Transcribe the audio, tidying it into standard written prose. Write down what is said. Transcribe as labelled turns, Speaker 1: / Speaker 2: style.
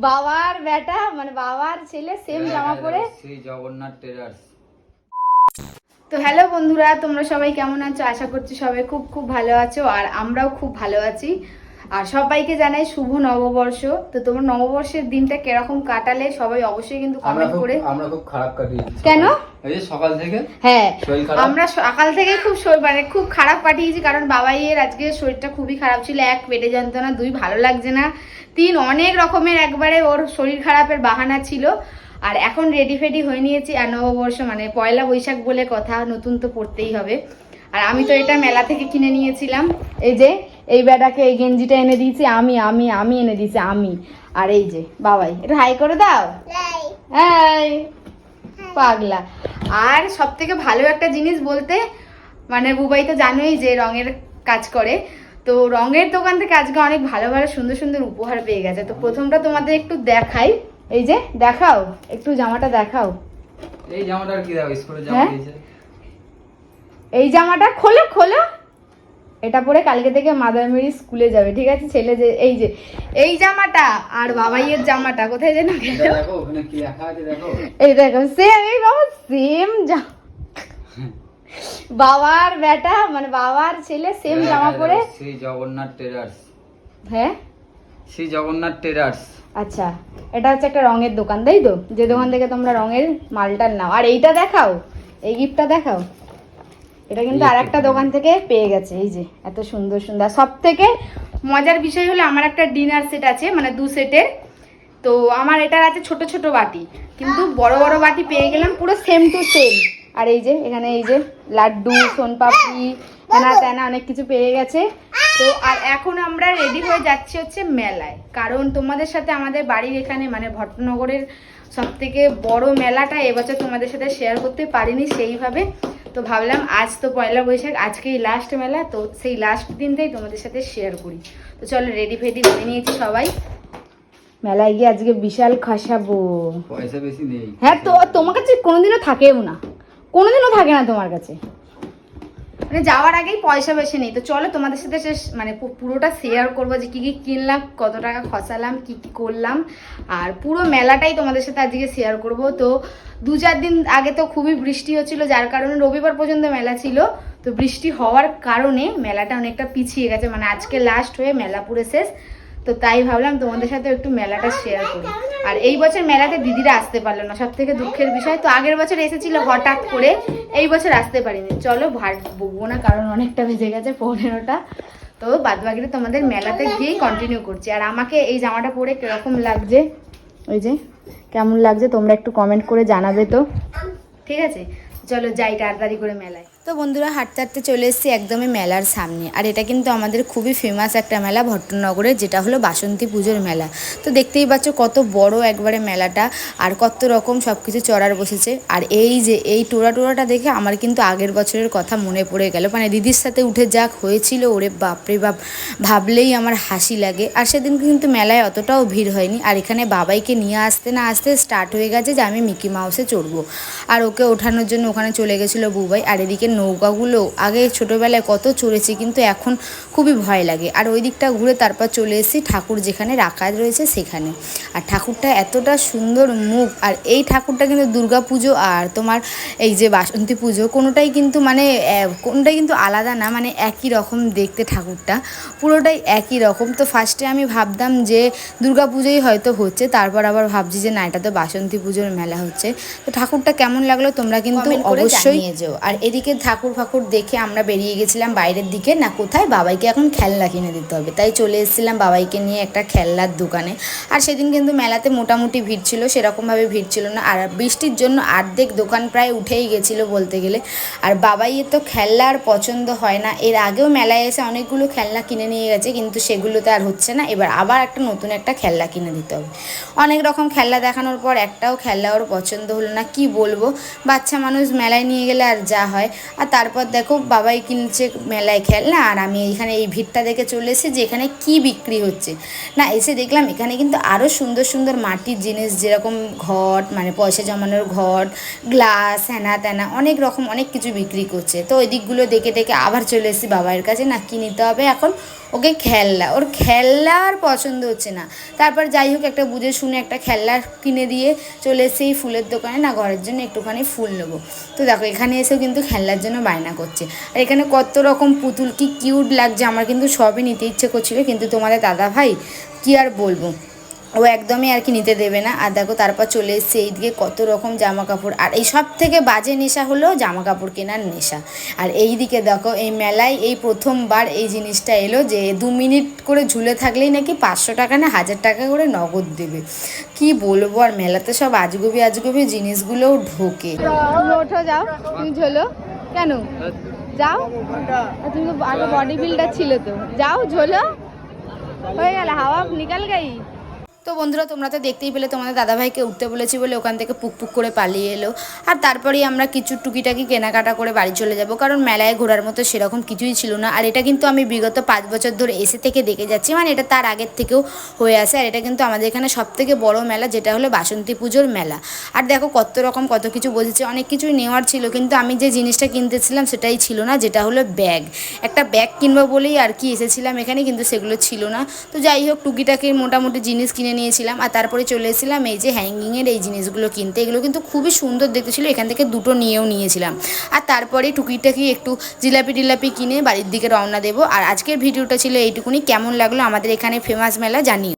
Speaker 1: বাবার বেটা মানে বাবার ছেলে সেম জামা পরে
Speaker 2: শ্রী জগন্নাথ টেরার্স।
Speaker 1: তো হ্যালো বন্ধুরা, তোমরা সবাই কেমন আছো? আশা করছি সবাই খুব খুব ভালো আছো, আর আমরাও খুব ভালো আছি। আর সবাইকে জানাই শুভ নববর্ষ। তো তোমরা নববর্ষের দিনটা কিরকম কাটালে সবাই অবশ্যই কিন্তু কমেন্ট করে।
Speaker 2: আমরা খুব খারাপ কাটিয়েছি।
Speaker 1: কেন?
Speaker 2: এই যে সকাল থেকে
Speaker 1: হ্যাঁ, আমরা সকাল থেকে খুব খারাপ কাটিয়েছি, কারণ বাবাইয়ের আজকে শরীরটা খুবই খারাপ ছিল। এক, পেটে যন্ত্রণা, দুই, ভালো লাগছে না, তিন, অনেক রকমের একবারে ওর শরীর খারাপের বাহানা ছিল। আর এখন রেডি ফেডি হয়ে নিয়েছি, আর নববর্ষ মানে পয়লা বৈশাখ বলে কথা, নতুন তো পড়তেই হবে। আর আমি তো এটা মেলা থেকে কিনে নিয়েছিলাম। এই যে এই ব্যাটাকে এই গেঞ্জিটা এনে দিয়েছি আমি আমি আমি এনে দিয়েছি আমি। আর এই যে বাবাই, এটা হাই করে দাও। হাই পাগলা। আর সব থেকে ভালো একটা জিনিস বলতে, মানে বুবাই তো জানোই যে রঙের কাজ করে, তো রঙের দোকান থেকে আজকে অনেক ভালো ভালো সুন্দর সুন্দর উপহার পেয়ে গেছে। তো প্রথমটা তোমাদের একটু দেখাই। এই যে দেখাও, একটু জামাটা দেখাও।
Speaker 2: এই জামাটা কি দাও? স্কুলের জামা দিয়েছে।
Speaker 1: এই জামাটা খোলো খোলো, এটা পরে কালকে থেকে মাদার মেরি স্কুলে যাবে, ঠিক আছে? ছেলে যে এই জামাটা আর বাবাইয়ের জামাটা কোথায় যেন গেল,
Speaker 2: দেখো ওখানে কি লেখা আছে দেখো।
Speaker 1: এই দেখো সেম, এই বাবা সেম বাবার বেটা মানে বাবার ছেলে সেম জামা পরে।
Speaker 2: শ্রী জগন্নাথ টেরার্স।
Speaker 1: হ্যাঁ,
Speaker 2: শ্রী জগন্নাথ টেরার্স।
Speaker 1: আচ্ছা, এটা হচ্ছে একটা রঙের দোকান, তাই তো? যে দোকান থেকে তোমরা রঙের মালটার নাও। আর এইটা দেখাও, এই গিফটটা দেখাও। এটা কিন্তু আর একটা দোকান থেকে পেয়ে গেছে। এই যে এত সুন্দর সুন্দর। সব থেকে মজার বিষয় হলো আমার একটা ডিনার সেট আছে, মানে 2 সেটের। তো আমার এটার আছে ছোট ছোট বাটি, কিন্তু বড় বড় বাটি পেয়ে গেলাম পুরো সেম টু সেম। আর এই যে এখানে এই যে লাড্ডু, সোনপাপড়ি, হেনা তেনা অনেক কিছু পেয়ে গেছে। তো আর এখন আমরা রেডি হয়ে যাচ্ছি হচ্ছে মেলায়, কারণ তোমাদের সাথে আমাদের বাড়ির এখানে মানে ভট্টনগরের সব থেকে বড় মেলাটা এবছর তোমাদের সাথে শেয়ার করতে পারিনি সেইভাবে। তো ভাবলাম আজ তো পয়লা বৈশাখ, আজকেই লাস্ট মেলা, তো সেই লাস্ট দিনটাই তোমাদের সাথে শেয়ার করি। তো চলো, রেডি ফেডি হয়ে নিয়েছি সবাই, মেলায় গিয়ে আজকে বিশাল খাসাবো।
Speaker 2: পয়সা বেশি নেই।
Speaker 1: হ্যাঁ, তো তোমার কাছে কোনোদিনও থাকেও না, কোনোদিনও থাকে না তোমার কাছে, মানে যাওয়ার আগেই পয়সা বেশি নেই। তো চলো তোমাদের সাথে মানে পুরোটা শেয়ার করবো, যে কি কি কিনলাম, কত টাকা খসালাম, কি কি করলাম, আর পুরো মেলাটাই তোমাদের সাথে আজকে শেয়ার করব। তো 2-4 দিন আগে তো খুবই বৃষ্টি হচ্ছিল, যার কারণে রবিবার পর্যন্ত মেলা ছিল। তো বৃষ্টি হওয়ার কারণে মেলাটা অনেকটা পিছিয়ে গেছে, মানে আজকে লাস্ট হয়ে মেলা পুরো শেষ। তো তাই ভাবলাম তোমাদের সাথে একটু মেলাটা শেয়ার করি। আর এই বছর মেলাতে দিদিরা আসতে পারলো না, সব থেকে দুঃখের বিষয়। তো আগের বছর এসেছিল হঠাৎ করে, এই বছর আসতে পারিনি। চলো ভাট বকবো না, কারণ অনেকটা বেজে গেছে 15টা। তো বাদ বাকিটা তোমাদের মেলাতে গিয়েই কন্টিনিউ করছি। আর আমাকে এই জামাটা পরে কিরকম লাগছে, ওই যে কেমন লাগছে তোমরা একটু কমেন্ট করে জানাবে তো, ঠিক আছে? চলো যাই তাড়াতাড়ি করে মেলায়। তো বন্ধুরা, হাঁটতে হাঁটতে চলে এসেছি একদমই মেলার সামনে। আর এটা কিন্তু আমাদের খুবই ফেমাস একটা মেলা ভট্টনগরের, যেটা হলো বাসন্তী পুজোর মেলা। তো দেখতেই পাচ্ছ কত বড় একবারে মেলাটা, আর কত রকম সব কিছু চড়ার বসেছে। আর এই যে এই টোরাটা দেখে আমার কিন্তু আগের বছরের কথা মনে পড়ে গেল, মানে দিদির সাথে উঠে যাক হয়েছিল, ওরে বাপরে বাপ, ভাবলেই আমার হাসি লাগে। আর সেদিন কিন্তু মেলায় অতটাও ভিড় হয়নি। আর এখানে বাবাইকে নিয়ে আসতে না আসতে স্টার্ট হয়ে গেছে যে আমি মিকি মাউসে চড়বো, আর ওকে ওঠানোর জন্য ওখানে চলে গেছিলো বুবাই। আর এদিকে নৌকাগুলো আগে ছোটোবেলায় কত চড়েছি, কিন্তু এখন খুবই ভয় লাগে। আর ওই দিকটা ঘুরে তারপর চলে এসেছি ঠাকুর যেখানে রাখা রয়েছে সেখানে। আর ঠাকুরটা এতটা সুন্দর মুখ, আর এই ঠাকুরটা কিন্তু দুর্গা পুজো আর তোমার এই যে বাসন্তী পুজো কোনোটাই কিন্তু আলাদা না, মানে একই রকম দেখতে ঠাকুরটা, পুরোটাই একই রকম। তো ফার্স্টে আমি ভাবতাম যে দুর্গা পুজোই হয়তো হচ্ছে, তারপর আবার ভাবছি যে না, এটা তো বাসন্তী পুজোর মেলা হচ্ছে। তো ঠাকুরটা কেমন লাগলো তোমরা কিন্তু অবশ্যই নিয়ে যাও। আর এদিকে ঠাকুর ফাকুর দেখে আমরা বেরিয়ে গেছিলাম বাইরের দিকে, না কোথায়, বাবাইকে এখন খেলনা কিনে দিতে হবে, তাই চলে এসেছিলাম বাবাইকে নিয়ে একটা খেলনার দোকানে। আর সেদিন কিন্তু মেলাতে মোটামুটি ভিড় ছিল, সেরকমভাবে ভিড় ছিল না। আর বৃষ্টির জন্য অর্ধেক দোকান প্রায় উঠেই গেছিলো বলতে গেলে। আর বাবাইয়ের তো খেলনা আর পছন্দ হয় না, এর আগেও মেলায় এসে অনেকগুলো খেলনা কিনে নিয়ে গেছে, কিন্তু সেগুলোতে আর হচ্ছে না। এবার আবার নতুন একটা খেলনা কিনে দিতে হবে। অনেক রকম খেলনা দেখানোর পর একটাও খেলনা ওর পছন্দ হলো না। কি বলবো, বাচ্চা মানুষ মেলায় নিয়ে গেলে আর যা হয়। আর তারপর দেখো বাবাই কিনছে মেলায় খেলনা, আর আমি এইখানে এই ভিড়টা দেখে চলে এসেছি যে এখানে কী বিক্রি হচ্ছে। না, এসে দেখলাম এখানে কিন্তু আরও সুন্দর সুন্দর মাটির জিনিস, যেরকম ঘট, মানে পয়সা জমানোর ঘট, গ্লাস, হ্যানা ত্যানা, অনেক রকম অনেক কিছু বিক্রি করছে। তো ওই দিকগুলো দেখে দেখে আবার চলে এসেছি বাবাইয়ের কাছে, না কি নিতে হবে এখন ওকে খেলনা, ওর খেলনা আর পছন্দ হচ্ছে না। তারপর যাই হোক একটা বুঝে শুনে একটা খেলনা কিনে দিয়ে চলে এসে এই ফুলের দোকানে, না ঘরের জন্য একটুখানি ফুল নেবো। তো দেখো এখানে এসেও কিন্তু খেলনার জন্য বায়না করছে। আর এখানে কত রকম পুতুল, কি কিউট লাগছে, আমার কিন্তু সবই নিতে ইচ্ছে করছিল, কিন্তু তোমাদের দাদা ভাই কী আর বলবো, ও একদমই আর কি নিতে দেবে না। আর দেখো তারপর চলে এসছে এইদিকে কত রকম জামা কাপড়, আর এই সব থেকে বাজে নেশা হলো জামা কাপড় কেনার নেশা। আর এই দিকে দেখো এই মেলায় এই প্রথমবার এই জিনিসটা এলো যে 2 মিনিট করে ঝুলে থাকলেই নাকি 500 টাকা না 1000 টাকা করে নগদ দেবে। কি বলবো, আর মেলাতে সব আজগুবি জিনিসগুলোও ঢোকে। তুমি ওঠো, যাও, তুমি ঝোলো কেন, যাও, তুমি তো আগে বডি বিল্ডার ছিল, তো যাও ঝোলো, হয়ে গেল, হাওয়া নিকাল গাই। তো বন্ধুরা তোমরা তো দেখতেই পেলে, তোমাদের দাদাভাইকে উঠতে বলেছি বলে ওখান থেকে পুক করে পালিয়ে এলো। আর তারপরেই আমরা কিছু টুকিটাকি কেনাকাটা করে বাড়ি চলে যাব, কারণ মেলায় ঘোরার মতো সেরকম কিছুই ছিল না। আর এটা কিন্তু আমি বিগত 5 বছর ধরে এসে থেকে দেখে যাচ্ছি, মানে এটা তার আগের থেকেও হয়ে আসে। আর এটা কিন্তু আমাদের এখানে সবথেকে বড় মেলা, যেটা হলো বাসন্তী পুজোর মেলা। আর দেখো কত রকম কত কিছু বসেছে, অনেক কিছুই নেওয়ার ছিল, কিন্তু আমি যে জিনিসটা কিনতেছিলাম সেটাই ছিল না, যেটা হলো ব্যাগ। একটা ব্যাগ কিনবো বলেই আর কি এসেছিলাম এখানে, কিন্তু সেগুলো ছিল না। তো যাই হোক টুকিটাকি মোটামুটি জিনিস কিনে নিয়েছিলাম। আর তারপরে চলে এসেছিলাম এই যে হ্যাঙ্গিংয়ের এই জিনিসগুলো কিনতে, এগুলো কিন্তু খুবই সুন্দর দেখতে ছিল, এখান থেকে 2টো নিয়েও নিয়েছিলাম। আর তারপরে টুকিটাকি একটু জিলাপি কিনে বাড়ির দিকে রওনা দেবো। আর আজকের ভিডিওটা ছিল এইটুকুনি। কেমন লাগলো আমাদের এখানে ফেমাস মেলা জানিও।